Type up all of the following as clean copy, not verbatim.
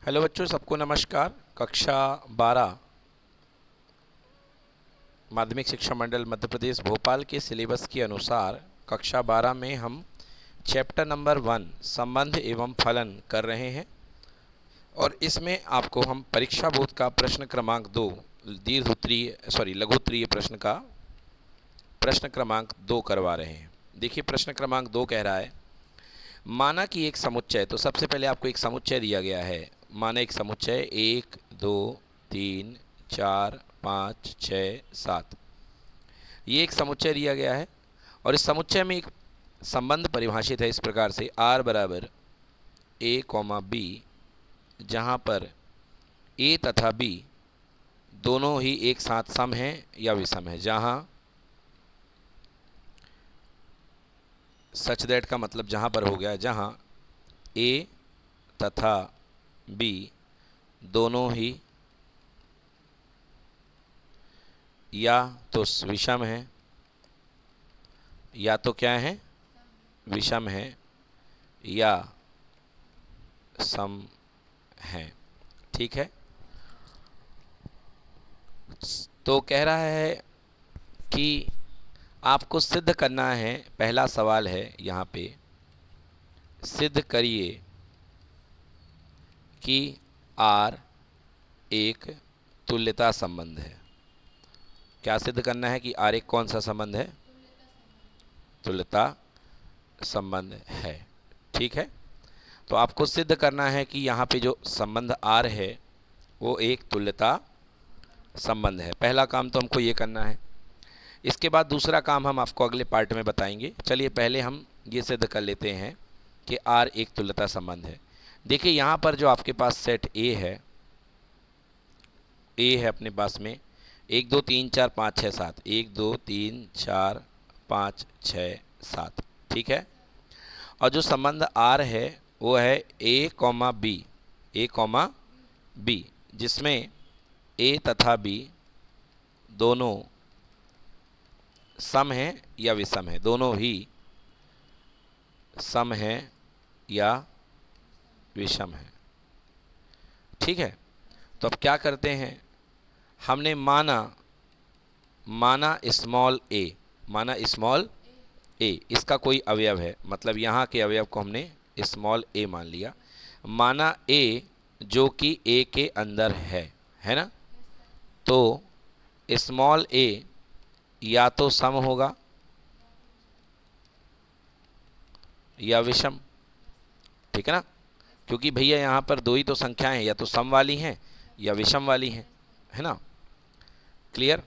Hello बच्चों, सबको नमस्कार। कक्षा 12 माध्यमिक शिक्षा मंडल मध्य प्रदेश भोपाल के सिलेबस के अनुसार कक्षा 12 में हम चैप्टर नंबर 1 संबंध एवं फलन कर रहे हैं और इसमें आपको हम परीक्षा बोध का प्रश्न क्रमांक 2 लघु उत्तरीय प्रश्न का प्रश्न क्रमांक 2 करवा रहे हैं। देखिए, प्रश्न क्रमांक 2 कह रहा है, माना कि एक समुच्चय, तो सबसे पहले आपको एक समुच्चय दिया गया है। माना एक समुच्चय 1 2 3 4 5 6 7, ये एक समुच्चय दिया गया है और इस समुच्चय में एक संबंध परिभाषित है इस प्रकार से, r बराबर a कॉमा b, जहाँ पर a तथा b दोनों ही एक साथ सम हैं या विषम है। जहाँ सच दैट का मतलब जहाँ पर हो गया जहाँ a तथा b दोनों ही या तो विषम है या तो क्या है, विषम है या सम है। ठीक है, तो कह रहा है कि आपको सिद्ध करना है। पहला सवाल है यहाँ पे, सिद्ध करिए कि R एक तुल्यता संबंध है। क्या सिद्ध करना है कि R एक कौन सा संबंध है? तुल्यता संबंध है। ठीक है, तो आपको सिद्ध करना है कि यहाँ पे जो संबंध R है वो एक तुल्यता संबंध है। पहला काम तो हमको ये करना है। इसके बाद दूसरा काम हम आपको अगले पार्ट में बताएंगे। चलिए पहले हम ये सिद्ध कर लेते हैं कि R एक तुल्यता संबंध है। देखिए, यहाँ पर जो आपके पास सेट ए है अपने पास में 1 2 3 4 5 6 7, 1 2 3 4 5 6 7। ठीक है, और जो संबंध R है वो है a कॉमा बी, जिसमें a तथा b दोनों सम है या विषम है, दोनों ही सम है या विषम है। ठीक है, तो अब क्या करते हैं, हमने माना स्मॉल ए इसका कोई अवयव है, मतलब यहाँ के अवयव को हमने स्मॉल ए मान लिया। माना ए जो कि ए के अंदर है ना, तो स्मॉल ए या तो सम होगा या विषम। ठीक है ना, क्योंकि भैया यहाँ पर दो ही तो संख्याएं हैं, या तो सम वाली हैं या विषम वाली हैं, है ना। क्लियर,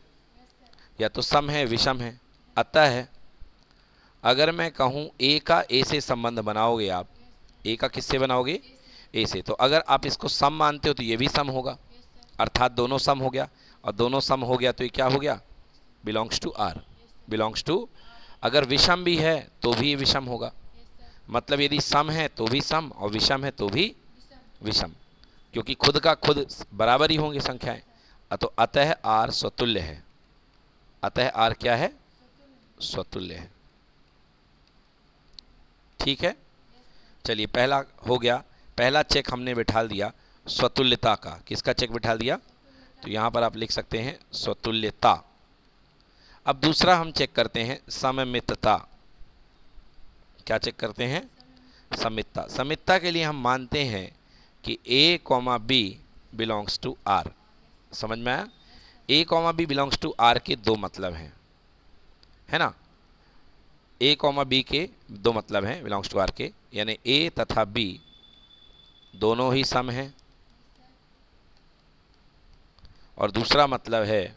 या तो सम है विषम है। अतः अगर मैं कहूँ ए का ए से संबंध बनाओगे आप, ए का किससे बनाओगे? ए से। तो अगर आप इसको सम मानते हो तो ये भी सम होगा, अर्थात दोनों सम हो गया, और दोनों सम हो गया तो ये क्या हो गया? Belongs to R, belongs to. अगर विषम भी है तो भी विषम होगा, मतलब यदि सम है तो भी सम और विषम है तो भी विषम, क्योंकि खुद का खुद बराबर ही होंगे संख्याएं। तो अतः आर स्वतुल्य है। अतः आर क्या है? स्वतुल्य है। ठीक है, चलिए पहला हो गया, पहला चेक हमने बिठा दिया स्वतुल्यता का। किसका चेक बिठा दिया? तो यहां पर आप लिख सकते हैं स्वतुल्यता। अब दूसरा हम चेक करते हैं सममितता। क्या चेक करते हैं? समितता। समितता के लिए हम मानते हैं कि a comma B belongs to R. समझ में आया? a comma B belongs to R के दो मतलब हैं, है ना। a कॉमा बी के दो मतलब हैं बिलोंग्स टू आर के, यानी a तथा b दोनों ही सम हैं, और दूसरा मतलब है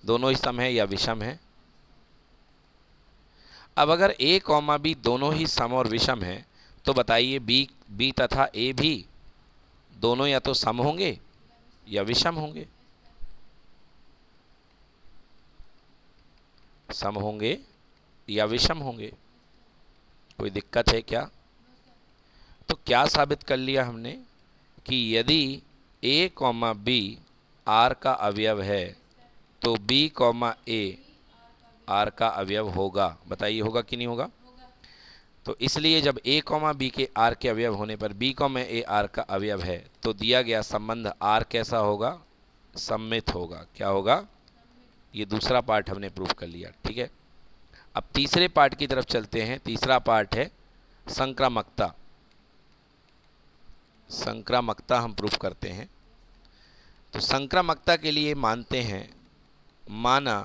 दोनों ही सम है या विषम है। अब अगर a कॉमा बी दोनों ही सम और विषम है तो बताइए b तथा a भी दोनों या तो सम होंगे या विषम होंगे? सम होंगे या विषम होंगे? कोई दिक्कत है क्या? तो क्या साबित कर लिया हमने कि यदि a कॉमा बी आर का अवयव है तो b कॉमा ए आर का अवयव होगा। बताइए होगा कि नहीं होगा? तो इसलिए जब a कॉमा बी के r के अवयव होने पर b कॉमा a r का अवयव है तो दिया गया संबंध r कैसा होगा? सम्मित होगा। क्या होगा? ये दूसरा पार्ट हमने प्रूव कर लिया। ठीक है, अब तीसरे पार्ट की तरफ चलते हैं। तीसरा पार्ट है संक्रामकता। संक्रामकता हम प्रूव करते हैं। तो संक्रामकता के लिए मानते हैं, माना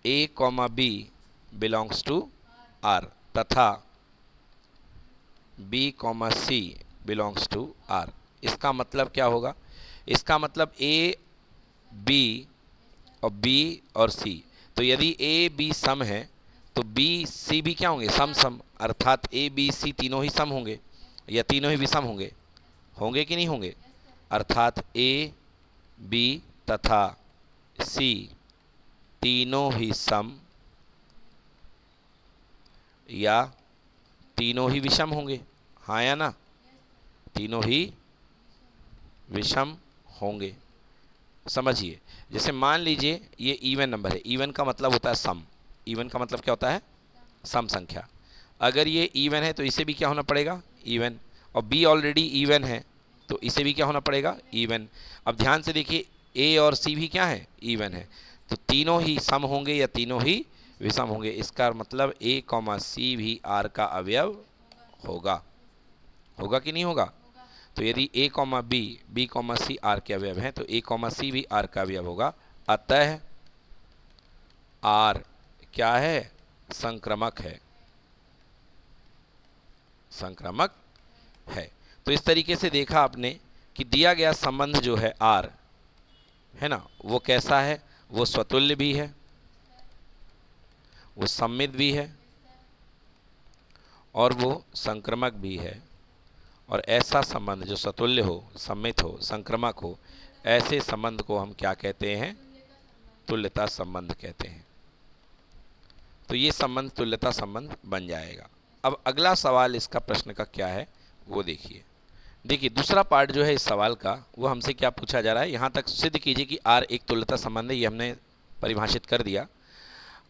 a comma B belongs to r तथा b comma C belongs to r। इसका मतलब क्या होगा? इसका मतलब a b और b और c, तो यदि a b सम है तो b c भी क्या होंगे? सम सम, अर्थात a b c तीनों ही सम होंगे या तीनों ही विषम होंगे। होंगे कि नहीं होंगे? अर्थात a b तथा c तीनों ही सम या तीनों ही विषम होंगे। हाँ या ना? तीनों ही विषम होंगे। समझिए, जैसे मान लीजिए ये इवन नंबर है। इवन का मतलब होता है सम। इवन का मतलब क्या होता है? सम संख्या। अगर ये इवन है तो इसे भी क्या होना पड़ेगा? इवन। और बी ऑलरेडी इवन है तो इसे भी क्या होना पड़ेगा? इवन। अब ध्यान से देखिए, ए और सी भी क्या है? इवन है। तो तीनों ही सम होंगे या तीनों ही विषम होंगे। इसका मतलब ए कॉमा सी भी आर का अवयव होगा। होगा कि नहीं होगा? तो यदि a comma B, B comma C R के अवयव हैं तो a कॉमा सी भी आर का अवयव होगा। अतः आर क्या है? संक्रामक है। संक्रामक है। तो इस तरीके से देखा आपने कि दिया गया संबंध जो है आर है ना, वो कैसा है? वो स्वतुल्य भी है, वो सम्मित भी है और वो संक्रामक भी है। और ऐसा संबंध जो स्वतुल्य हो, सम्मित हो, संक्रामक हो, ऐसे संबंध को हम क्या कहते हैं? तुल्यता संबंध कहते हैं। तो ये संबंध तुल्यता संबंध बन जाएगा। अब अगला सवाल इसका प्रश्न का क्या है वो देखिए। देखिए दूसरा पार्ट जो है इस सवाल का, वो हमसे क्या पूछा जा रहा है? यहाँ तक सिद्ध कीजिए कि R एक तुल्यता संबंध है, ये हमने परिभाषित कर दिया।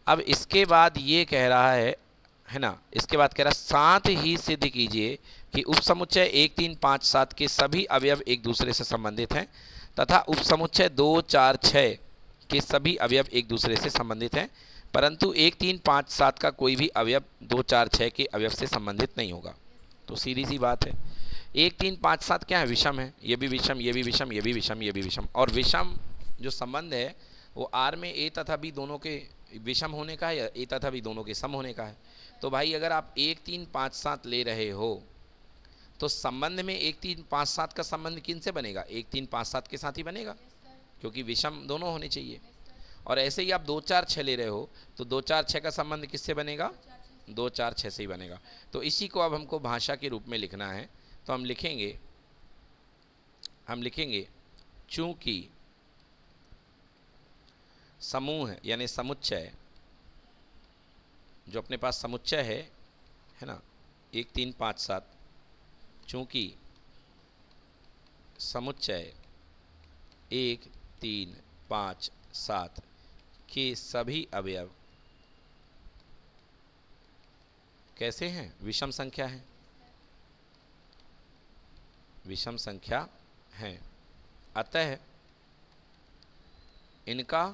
अब इसके बाद ये कह रहा है ना, इसके बाद कह रहा है साथ ही सिद्ध कीजिए कि उपसमुच्चय 1 3 5 7 के सभी अवयव एक दूसरे से संबंधित हैं तथा उपसमुच्चय 2 4 6 के सभी अवयव एक दूसरे से संबंधित हैं, परंतु 1 3 5 7 का कोई भी अवयव 2 4 6 के अवयव से संबंधित नहीं होगा। तो सीधी सी बात है, 1 3 5 7 क्या है? विषम है। ये भी विषम, ये भी विषम, ये भी विषम, ये भी विषम। और विषम जो संबंध है वो आर में ए तथा बी दोनों के विषम होने का है या ए तथा बी दोनों के सम होने का है। तो भाई अगर आप 1 3 5 7 ले रहे हो तो संबंध में 1 3 5 7 का संबंध किन से बनेगा? 1 3 5 7 के साथ ही बनेगा, क्योंकि विषम दोनों होने चाहिए। और ऐसे ही आप 2 4 6 ले रहे हो तो 2 4 6 का संबंध किससे बनेगा? 2 4 6 से ही बनेगा। तो इसी को अब हमको भाषा के रूप में लिखना है। तो हम लिखेंगे चूंकि समूह यानी समुच्चय, जो अपने पास समुच्चय है ना, 1 3 5 7, चूंकि समुच्चय 1 3 5 7 के सभी अवयव कैसे हैं? विषम संख्या है। विषम संख्या है। अतः इनका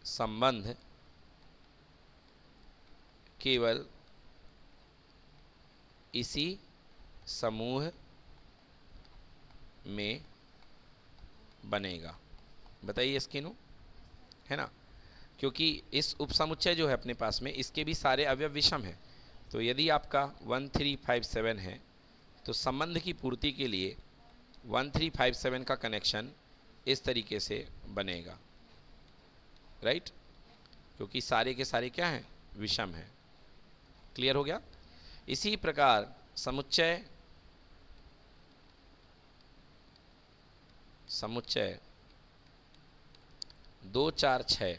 संबंध केवल इसी समूह में बनेगा। बताइए स्किनो, है ना, क्योंकि इस उपसमुच्चय जो है अपने पास में, इसके भी सारे अवयव विषम हैं। तो यदि आपका 1 3 5 7 है तो संबंध की पूर्ति के लिए 1 3 5 7 का कनेक्शन इस तरीके से बनेगा, राइट, क्योंकि सारे के सारे क्या हैं? विषम हैं। क्लियर हो गया? इसी प्रकार समुच्चय 2 4 6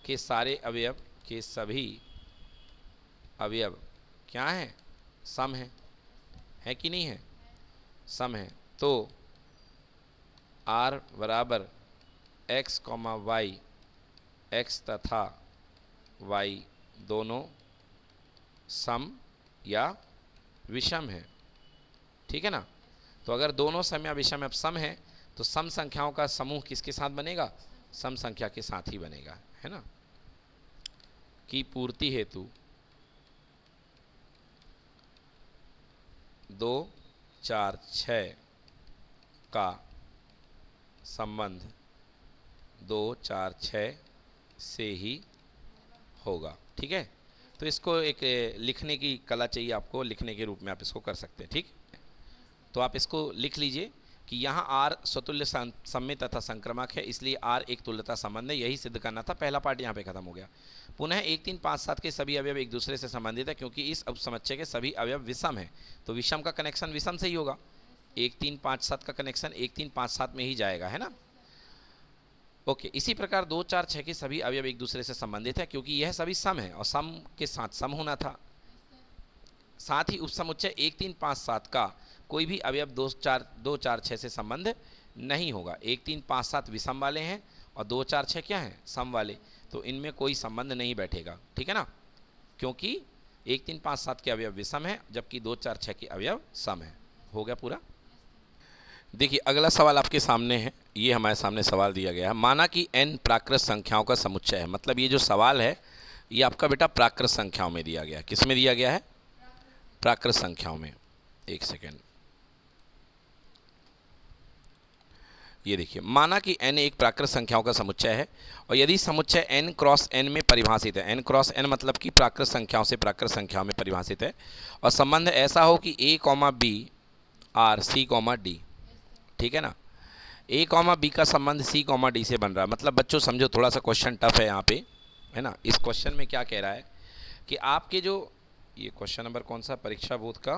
के सारे अवयव के सभी अवयव क्या हैं? सम है कि नहीं है? सम है। तो R बराबर x कॉमा y, x तथा y दोनों सम या विषम है, ठीक है ना। तो अगर दोनों सम या विषम सम है तो सम संख्याओं का समूह किसके साथ बनेगा, सम संख्या के साथ ही बनेगा, है ना। की पूर्ति हेतु 2, 4, 6 का संबंध 2, 4, 6 से ही होगा, ठीक है। तो इसको एक लिखने की कला चाहिए आपको, लिखने के रूप में आप इसको कर सकते हैं, ठीक। तो आप इसको लिख लीजिए कि यहाँ आर स्वतुल्य सममित तथा संक्रमक है, इसलिए आर एक तुल्यता संबंध है, यही सिद्ध करना था। पहला पार्ट यहाँ पे खत्म हो गया। पुनः 1, 3, 5, 7 के सभी अवयव एक दूसरे से संबंधित है, क्योंकि इस उपसमुच्चय के सभी अवयव विषम है, तो विषम का कनेक्शन विषम से ही होगा। 1, 3, 5, 7 का कनेक्शन 1, 3, 5, 7 में ही जाएगा, है ना। ओके, इसी प्रकार 2, 4, 6 के सभी अवयव एक दूसरे से संबंधित है, क्योंकि यह सभी सम है और सम के साथ सम होना था। साथ ही उपसमुच्चय 1, 3, 5, 7 का कोई भी अवयव 2, 4, 6 से संबंध नहीं होगा। 1, 3, 5, 7 विषम वाले हैं और 2, 4, 6 क्या हैं, सम वाले, तो इनमें कोई संबंध नहीं बैठेगा, ठीक है ना, क्योंकि 1, 3, 5, 7 के अवयव विषम है, जबकि 2, 4, 6 के अवयव सम है। हो गया पूरा। देखिए अगला सवाल आपके सामने है, ये हमारे सामने सवाल दिया गया है। माना कि n प्राकृत संख्याओं का समुच्चय है, मतलब ये जो सवाल है ये आपका बेटा प्राकृत संख्याओं में दिया गया है। किस में दिया गया है, प्राकृत संख्याओं में। एक सेकेंड, ये देखिए, माना कि n एक प्राकृत संख्याओं का समुच्चय है और यदि समुच्चय n क्रॉस n में परिभाषित है, n क्रॉस n मतलब कि प्राकृत संख्याओं से प्राकृत संख्याओं में परिभाषित है, और संबंध ऐसा हो कि a, b r c, d, ठीक है ना। a, b का संबंध c, d से बन रहा है। मतलब बच्चों समझो, थोड़ा सा क्वेश्चन टफ है यहाँ पे, है ना। इस क्वेश्चन में क्या कह रहा है कि आपके जो, ये क्वेश्चन नंबर कौन सा, परीक्षा बोध का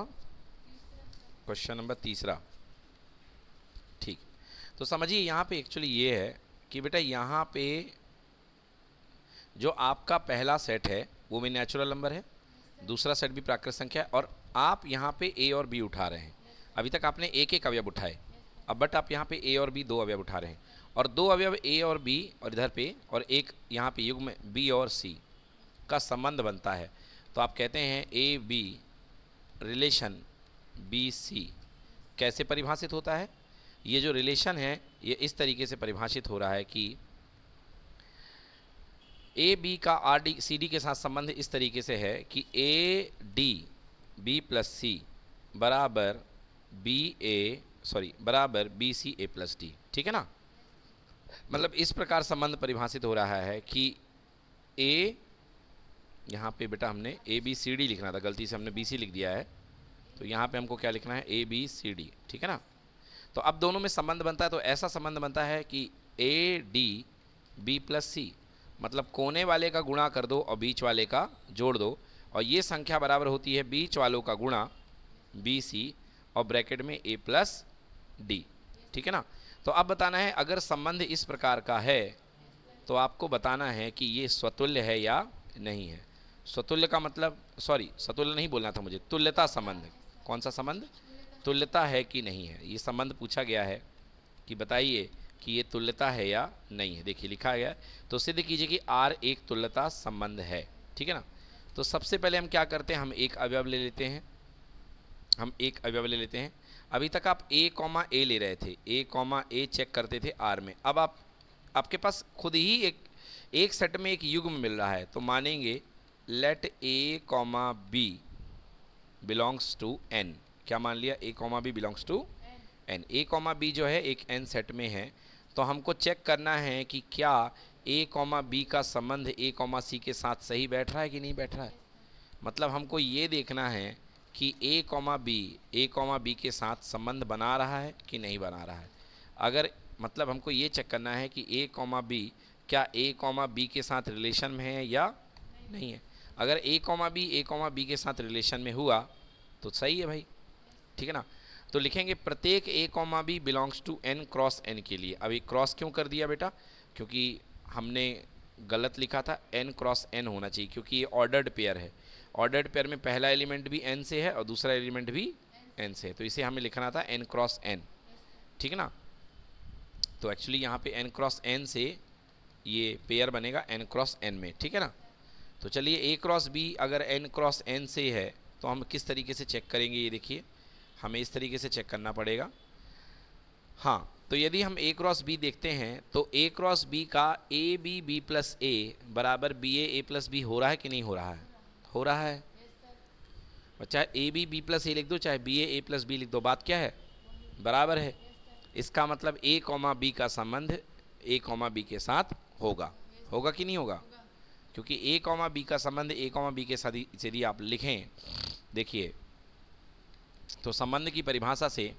क्वेश्चन नंबर 3, ठीक। तो समझिए यहाँ पे एक्चुअली ये है कि बेटा यहाँ पे जो आपका पहला सेट है वो भी नेचुरल नंबर है, दूसरा सेट भी प्राकृत संख्या है, और आप यहाँ पे a और b उठा रहे हैं। अभी तक आपने एक एक अवयव उठाए, अब बट आप यहाँ पे a और b 2 अवयव उठा रहे हैं, और 2 अवयव a और b और इधर पे, और एक यहाँ पे युग्म b और c का संबंध बनता है। तो आप कहते हैं a b relation b c कैसे परिभाषित होता है। ये जो रिलेशन है ये इस तरीके से परिभाषित हो रहा है कि ए बी का आर डी सी डी के साथ संबंध इस तरीके से है कि ए डी बी प्लस सी बराबर बराबर B C A plus D, ठीक है ना। मतलब इस प्रकार संबंध परिभाषित हो रहा है कि ए, यहाँ पे बेटा हमने ए बी सी डी लिखना था, गलती से हमने बी सी लिख दिया है, तो यहाँ पे हमको क्या लिखना है, ए बी सी डी, ठीक है ना। तो अब दोनों में संबंध बनता है, तो ऐसा संबंध बनता है कि ए डी बी प्लस सी, मतलब कोने वाले का गुणा कर दो और बीच वाले का जोड़ दो, और ये संख्या बराबर होती है बीच वालों का गुणा बी सी और ब्रैकेट में ए प्लस डी, ठीक है ना। तो अब बताना है अगर संबंध इस प्रकार का है तो आपको बताना है कि ये स्वतुल्य है या नहीं है। स्वतुल्य का मतलब, सॉरी स्वतुल्य नहीं बोलना था मुझे, तुल्यता संबंध। कौन सा संबंध, तुल्यता है कि नहीं है, ये संबंध पूछा गया है कि बताइए कि ये तुल्यता है या नहीं है। देखिए लिखा गया है, तो सिद्ध कीजिए कि R एक तुल्यता संबंध है, ठीक है ना। तो सबसे पहले हम क्या करते हैं, हम एक अवयव ले लेते हैं, अभी तक आप a, ले रहे थे, a चेक करते थे R में। अब आपके पास खुद ही एक सेट में एक युग्म मिल रहा है, तो मानेंगे let a, b belongs to n। क्या मान लिया, a, b belongs to n। a, b जो है एक n सेट में है, तो हमको चेक करना है कि क्या a, b का संबंध a, c के साथ सही बैठ रहा है कि नहीं बैठ रहा है। मतलब हमको ये देखना है कि a, b के साथ संबंध बना रहा है कि नहीं बना रहा है। अगर मतलब हमको ये चेक करना है कि a, b क्या a, b के साथ रिलेशन में है या नहीं है। अगर a, b के साथ रिलेशन में हुआ तो सही है भाई, ठीक है ना। तो लिखेंगे प्रत्येक a, b belongs to n cross n के लिए। अब ये क्रॉस क्यों कर दिया बेटा, क्योंकि हमने गलत लिखा था, n क्रॉस n होना चाहिए, क्योंकि ये ऑर्डर्ड पेयर है। ऑर्डर्ड पेयर में पहला एलिमेंट भी n से है और दूसरा एलिमेंट भी n से है, तो इसे हमें लिखना था n क्रॉस n, ठीक है ना। तो एक्चुअली यहाँ पे n क्रॉस n से ये पेयर बनेगा n क्रॉस n में, ठीक है ना। तो चलिए ए क्रॉस बी अगर एन क्रॉस एन से है तो हम किस तरीके से चेक करेंगे, ये देखिए हमें इस तरीके से चेक करना पड़ेगा। हाँ, तो यदि हम ए क्रॉस बी देखते हैं तो ए क्रॉस बी का ए बी बी प्लस ए बराबर बी ए प्लस बी हो रहा है कि नहीं हो रहा है? हो रहा है। चाहे ए बी प्लस ए लिख दो, चाहे बी ए प्लस बी लिख दो, बात क्या है? बराबर है। इसका मतलब ए कॉमा बी का संबंध ए कॉमा बी के साथ होगा। होगा कि नहीं होगा? क्योंकि ए कॉमा बी का संबंध ए कॉमा बी के साथ यदि आप लिखें, देखिए तो संबंध की परिभाषा से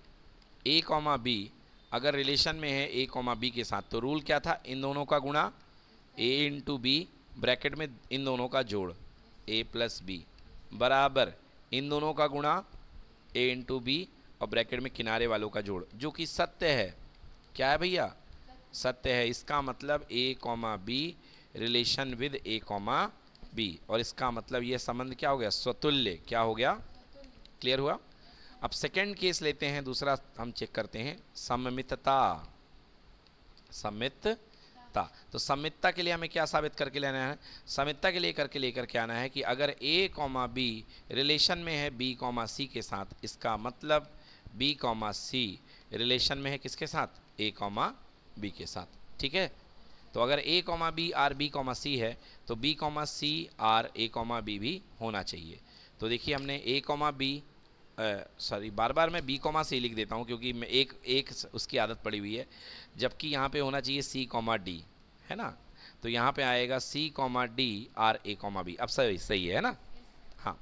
ए कॉमा बी अगर रिलेशन में है ए कॉमा बी के साथ तो रूल क्या था? इन दोनों का गुणा ए इंटू बी ब्रैकेट में इन दोनों का जोड़ ए प्लस बी बराबर इन दोनों का गुणा ए इंटू बी और ब्रैकेट में किनारे वालों का जोड़, जो कि सत्य है। क्या है भैया? सत्य है। इसका मतलब A comma B relation with A comma B, और इसका मतलब ये संबंध क्या हो गया? स्वतुल्य। क्या हो गया? क्लियर हुआ? अब सेकंड केस लेते हैं, दूसरा हम चेक करते हैं सममितता। सममितता, तो सममितता के लिए हमें क्या साबित करके लेना है? सममितता के लिए करके लेकर के आना है कि अगर ए कॉमा बी रिलेशन में है बी कॉमा सी के साथ, इसका मतलब बी कॉमा सी रिलेशन में है किसके साथ? ए कॉमा बी के साथ। ठीक है, तो अगर A comma B R B comma C है तो B comma C R A comma B भी होना चाहिए। तो देखिए हमने ए कॉमा बी सॉरी बार बार मैं बी कॉमा सी लिख देता हूँ क्योंकि मैं एक उसकी आदत पड़ी हुई है, जबकि यहाँ पे होना चाहिए सी कॉमा डी, है ना? तो यहाँ पे आएगा सी comma D R A comma B. अब सही सही है ना? हाँ,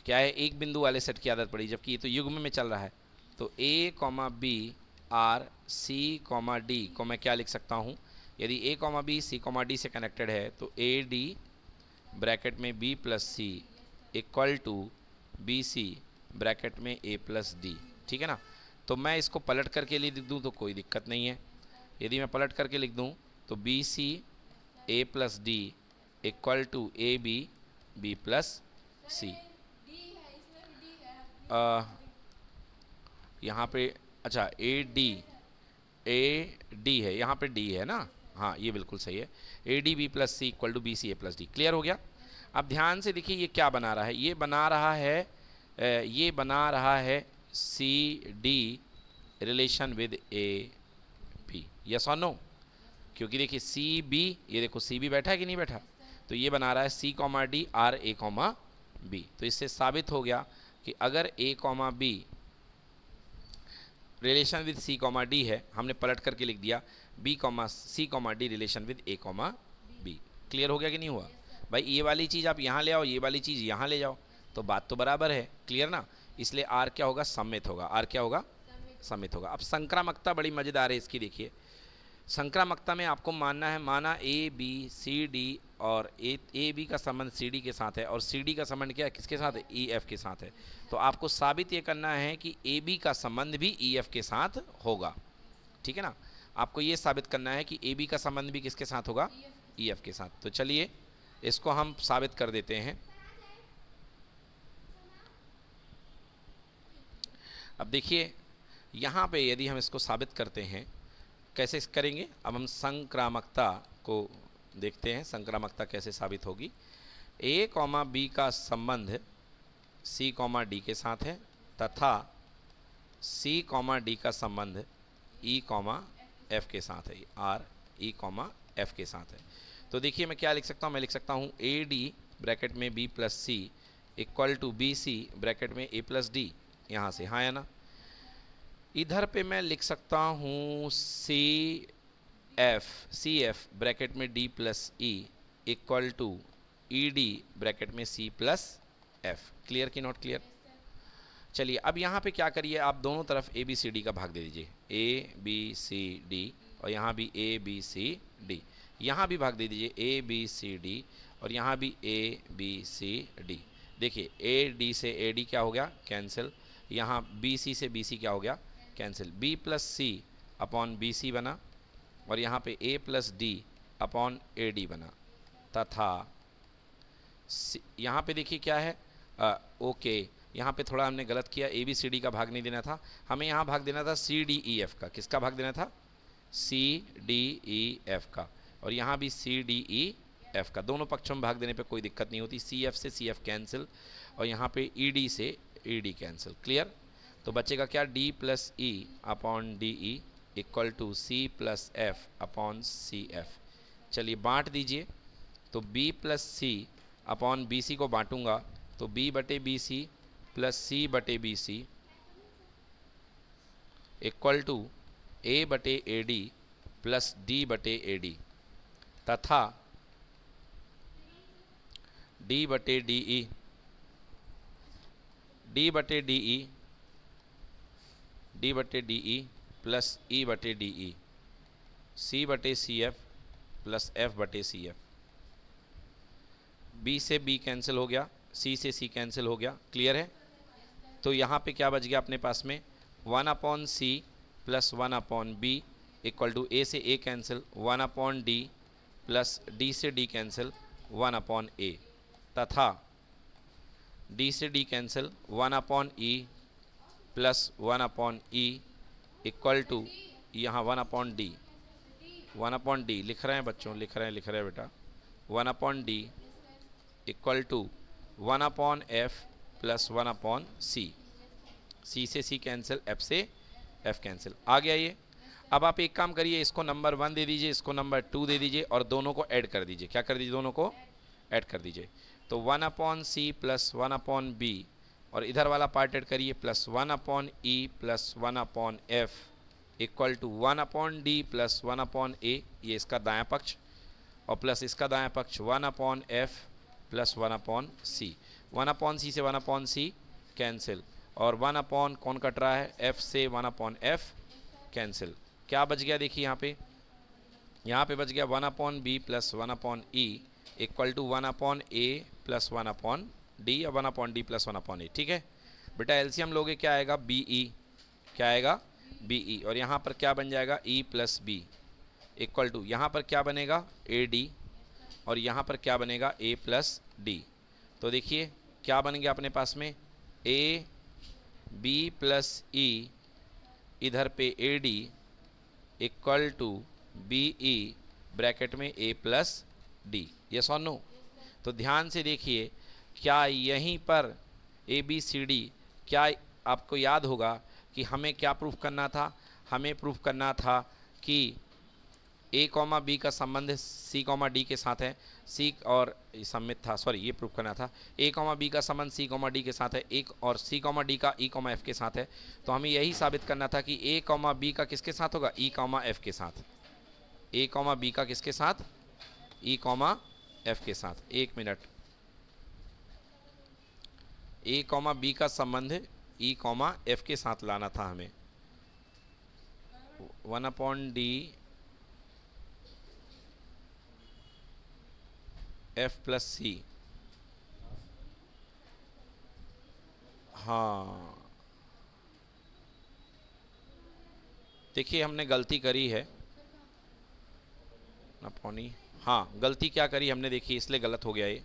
क्या है, एक बिंदु वाले सेट की आदत पड़ी, जबकि ये तो युग्म में चल रहा है। तो A comma B R C comma D को मैं क्या लिख सकता हूँ? यदि A comma B C comma D से कनेक्टेड है तो ए डी ब्रैकेट में B plus C equal to B C bracket में ए प्लस डी। ठीक है ना? तो मैं इसको पलट करके लिख दूँ तो कोई दिक्कत नहीं है। यदि मैं पलट करके लिख दूँ तो B C A plus D equal to A B B plus C. यहाँ पे अच्छा ए डी है, यहाँ पे डी है ना? हाँ, ये बिल्कुल सही है। A D B plus C equal to B C A plus D. Clear हो गया? अब ध्यान से देखिए ये क्या बना रहा है? ये बना रहा है C D relation with A B. Yes और नो? क्योंकि देखिए सी बी, ये देखो सी बी बैठा है कि नहीं बैठा? तो ये बना रहा है C comma D R A comma B. तो इससे साबित हो गया कि अगर A comma B relation with C comma D है, हमने पलट करके लिख दिया B comma C comma D relation with A comma B. Clear हो गया कि नहीं हुआ भाई? ये वाली चीज़ आप यहाँ ले आओ, ये वाली चीज़ यहाँ ले जाओ, तो बात तो बराबर है। क्लियर ना? इसलिए आर क्या होगा? सम्मित होगा। आर क्या होगा? सम्मित होगा। अब संक्रामकता बड़ी मज़ेदार है इसकी। देखिए संक्रामकता में आपको मानना है, माना ए बी सी डी और ए बी का संबंध सी डी के साथ है और सी डी का संबंध क्या है? किसके साथ है? ई एफ के साथ है। तो आपको साबित ये करना है कि ए बी का संबंध भी ई एफ के साथ होगा। ठीक है ना? आपको ये साबित करना है कि ए बी का संबंध भी किसके साथ होगा? ई एफ के साथ। तो चलिए इसको हम साबित कर देते हैं। अब देखिए यहाँ पे यदि हम इसको साबित करते हैं, कैसे करेंगे? अब हम संक्रामकता को देखते हैं, संक्रामकता कैसे साबित होगी। ए कॉमा बी का संबंध सी कॉमा डी के साथ है तथा सी कॉमा डी का संबंध ई कॉमा एफ के साथ है। आर ई कॉमा एफ के साथ है। तो देखिए मैं क्या लिख सकता हूँ? मैं लिख सकता हूँ ए डी ब्रैकेट में B plus C equal to B C bracket में ए प्लस डी। यहाँ से हाँ है ना? इधर पे मैं लिख सकता हूँ सी एफ ब्रैकेट में D plus E equal to E D bracket में सी प्लस एफ। क्लियर कि नॉट क्लियर? चलिए अब यहाँ पे क्या करिए, आप दोनों तरफ ए बी सी डी का भाग दे दीजिए। ए बी सी डी और यहाँ भी ए बी सी डी, यहाँ भी भाग दे दीजिए ए बी सी डी और यहाँ भी ए बी सी डी। देखिए ए डी से ए डी क्या हो गया? कैंसिल। यहाँ बी सी से बी सी क्या हो गया? Cancel. B plus C upon B C बना और यहाँ पे A plus D upon A D बना तथा यहाँ पे देखिए क्या है? ओके, यहाँ पे थोड़ा हमने गलत किया, ए बी सी डी का भाग नहीं देना था, हमें यहाँ भाग देना था सी डी ई एफ का। किसका भाग देना था? सी डी ई एफ का। और यहाँ भी सी डी ई एफ का। दोनों पक्षों में भाग देने पे कोई दिक्कत नहीं होती। सी एफ से सी एफ कैंसिल और यहाँ पे ई डी से ई डी कैंसिल। क्लियर? तो बचेगा क्या? D plus E upon D E equal to C plus F upon C F. चलिए बांट दीजिए। तो B plus C upon B C को बांटूंगा तो बी बटे बी सी प्लस सी बटे बी सी इक्वल टू ए बटे ए डी प्लस डी बटे ए डी तथा डी बटे डी ई, डी बटे डी ई, डी बटे डी ई प्लस ई बटे डी ई, सी बटे सी एफ प्लस एफ बटे सी एफ। बी से बी कैंसिल हो गया, सी से सी कैंसिल हो गया। क्लियर है? तो यहाँ पे क्या बच गया अपने पास में? 1 upon C plus 1 upon B equal to A से A cancel, 1 upon D plus D से डी कैंसिल, 1 अपॉन ए तथा डी से D cancel, 1 upon E plus 1 upon E equal to यहाँ 1 अपॉन डी, 1 अपॉन डी लिख रहे हैं बच्चों, लिख रहे हैं बेटा, 1 upon D equal to 1 upon F plus 1 upon C. C से सी कैंसिल, एफ से एफ कैंसिल। आ गया ये। अब आप एक काम करिए, इसको नंबर 1 दे दीजिए, इसको नंबर 2 दे दीजिए और दोनों को ऐड कर दीजिए। क्या कर दीजिए? दोनों को ऐड कर दीजिए। तो 1 upon C plus 1 upon B और इधर वाला पार्ट ऐड करिए plus 1 upon E plus 1 upon F equal to 1 upon D plus 1 upon A, ये इसका दायां पक्ष, और प्लस इसका दायां पक्ष 1 अपॉन एफ प्लस 1 अपॉन सी। 1 अपॉन सी से 1 अपॉन सी कैंसिल और 1 अपॉन कौन कट रहा है? एफ से 1 अपॉन एफ कैंसिल। क्या बच गया? देखिए यहाँ पे बच गया 1 upon B plus 1 upon E equal to 1 upon A plus 1 upon D या 1 upon D plus 1 upon A. ठीक है बेटा, एलसीएम लोगे क्या आएगा? B E. क्या आएगा? B E. और यहाँ पर क्या बन जाएगा? E plus B equal to यहाँ पर क्या बनेगा? ए डी और यहाँ पर क्या बनेगा? ए प्लस डी। तो देखिए क्या बन गया अपने पास में? ए बी प्लस ई इधर पे A D equal to B E bracket में ए प्लस डी। यस और नो? तो ध्यान से देखिए, क्या यहीं पर ए बी सी डी, क्या आपको याद होगा कि हमें क्या प्रूफ करना था? हमें प्रूफ करना था कि ए कॉमा बी का संबंध सी कॉमा डी के साथ है, सी और सम्मित था, सॉरी ये प्रूफ करना था ए कॉमा बी का संबंध सी कॉमा डी के साथ है, एक और सी कॉमा डी का ई कॉमा एफ के साथ है। तो हमें यही साबित करना था कि ए कॉमा बी का किसके साथ होगा? ई कॉमा एफ के साथ। ए कॉमा बी का किसके साथ? ई कॉमा एफ के साथ। एक मिनट, ए कॉमा बी का संबंध ई कॉमा एफ के साथ लाना था हमें। 1 अपॉन डी एफ प्लस सी। हाँ देखिए हमने गलती करी है अपॉनी, हाँ गलती क्या करी हमने, देखिए इसलिए गलत हो गया ये।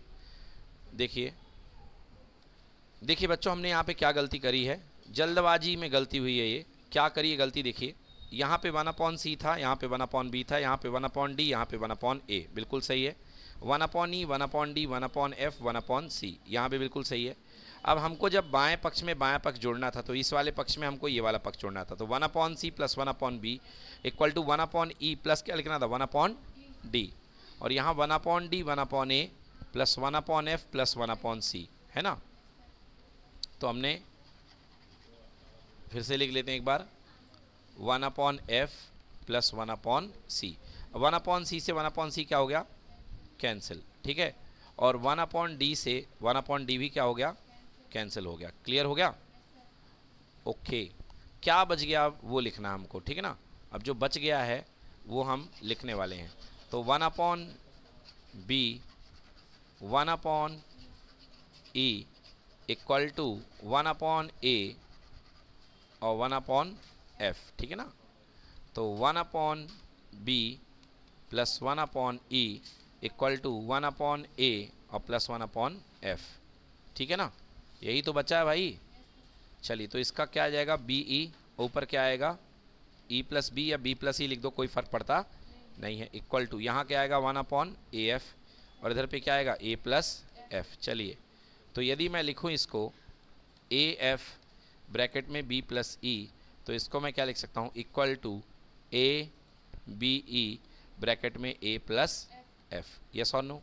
देखिए बच्चों, हमने यहाँ पे क्या गलती करी है? जल्दबाजी में गलती हुई है ये। क्या करी है गलती? देखिए यहाँ पे 1 अपॉन सी था, यहाँ पे 1 अपॉन बी था, यहाँ पे 1 अपॉन डी, यहाँ पे 1 अपॉन ए, बिल्कुल सही है। 1 upon E, 1 upon D, 1 upon F, 1 upon C, यहाँ पे बिल्कुल सही है। अब हमको जब बाएं पक्ष में बायां पक्ष जोड़ना था तो इस वाले पक्ष में हमको ये वाला पक्ष जोड़ना था। तो 1 upon C plus 1 upon B equal to 1 upon E plus क्या लिखना था? 1 अपॉन डी, और यहाँ 1 upon D 1 upon A plus 1 upon F plus 1 upon C, है ना? तो हमने फिर से लिख लेते हैं एक बार, 1 अपॉन एफ प्लस 1 अपॉन सी। 1 अपॉन सी से 1 अपॉन सी क्या हो गया? कैंसिल। ठीक है, और 1 अपॉन डी से 1 अपॉन डी भी क्या हो गया? कैंसिल हो गया। क्लियर हो गया? ओके, क्या बच गया वो लिखना हमको, ठीक है ना? अब जो बच गया है वो हम लिखने वाले हैं। तो 1 upon B 1 upon E equal to 1 upon A और 1 अपॉन एफ, ठीक है ना? तो 1 upon B plus 1 upon E equal to 1 upon A और प्लस 1 अपॉन एफ, ठीक है ना? यही तो बचा है भाई। चलिए तो इसका क्या आ जाएगा? बी ई, ऊपर क्या आएगा? ई प्लस बी या बी प्लस ई लिख दो, कोई फर्क पड़ता नहीं है, इक्वल टू यहाँ क्या आएगा? 1 अपॉन ए एफ और इधर पे क्या आएगा a प्लस एफ। चलिए, तो यदि मैं लिखूं इसको ए एफ ब्रैकेट में b प्लस ई, तो इसको मैं क्या लिख सकता हूं, equal to A B E bracket में a प्लस एफ। यस और नो?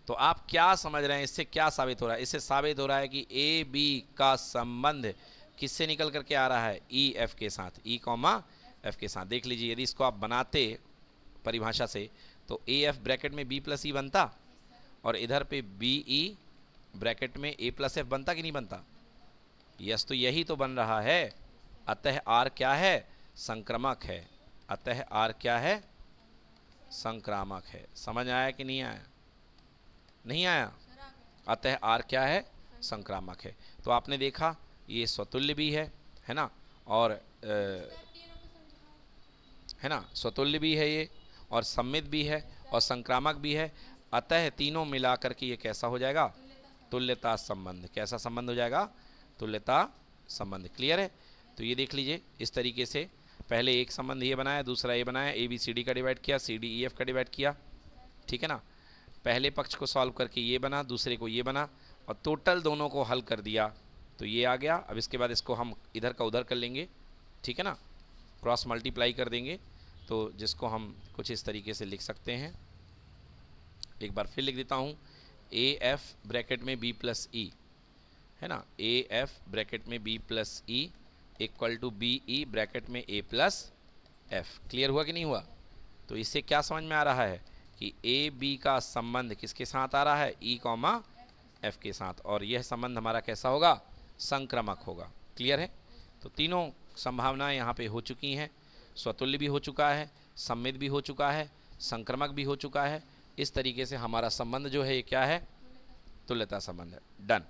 तो आप क्या समझ रहे हैं, इससे क्या साबित हो रहा है? इससे साबित हो रहा है कि ए बी का संबंध किससे निकल करके आ रहा है, ई एफ के साथ, ई कॉमा एफ के साथ। देख लीजिए, यदि इसको आप बनाते परिभाषा से तो ए एफ ब्रैकेट में बी प्लस ई बनता, और इधर पे बी ई ब्रैकेट में ए प्लस एफ बनता कि नहीं बनता? यस, तो यही तो बन रहा है। अतः आर क्या है, संक्रामक है। अतः आर क्या है, संक्रामक है। समझ आया कि नहीं आया? नहीं आया? अतः आर क्या है, संक्रामक है। तो आपने देखा ये स्वतुल्य भी है ना, और है ना, स्वतुल्य भी है ये, और सम्मित भी है, और संक्रामक भी है। अतः तीनों मिलाकर के ये कैसा हो जाएगा, तुल्यता संबंध। कैसा संबंध हो जाएगा, तुल्यता संबंध। क्लियर है? तो ये देख लीजिए, इस तरीके से पहले एक संबंध ये बनाया, दूसरा ये बनाया, ए बी सी डी का डिवाइड किया, सी डी ई एफ का डिवाइड किया, ठीक है ना। पहले पक्ष को सॉल्व करके ये बना, दूसरे को ये बना, और टोटल दोनों को हल कर दिया तो ये आ गया। अब इसके बाद इसको हम इधर का उधर कर लेंगे, ठीक है ना, क्रॉस मल्टीप्लाई कर देंगे, तो जिसको हम कुछ इस तरीके से लिख सकते हैं। एक बार फिर लिख देता हूँ, ए एफ ब्रैकेट में बी प्लस ई, है ना, ए एफ ब्रैकेट में B plus E equal to B E bracket में ए प्लस एफ। क्लियर हुआ कि नहीं हुआ? तो इससे क्या समझ में आ रहा है कि ए बी का संबंध किसके साथ आ रहा है, ई कॉमा एफ के साथ, और यह संबंध हमारा कैसा होगा, संक्रामक होगा। क्लियर है? तो तीनों संभावनाएं यहाँ पे हो चुकी हैं। स्वतुल्य भी हो चुका है, सम्मित भी हो चुका है, संक्रामक भी हो चुका है। इस तरीके से हमारा संबंध जो है ये क्या है, तुल्यता संबंध है। डन।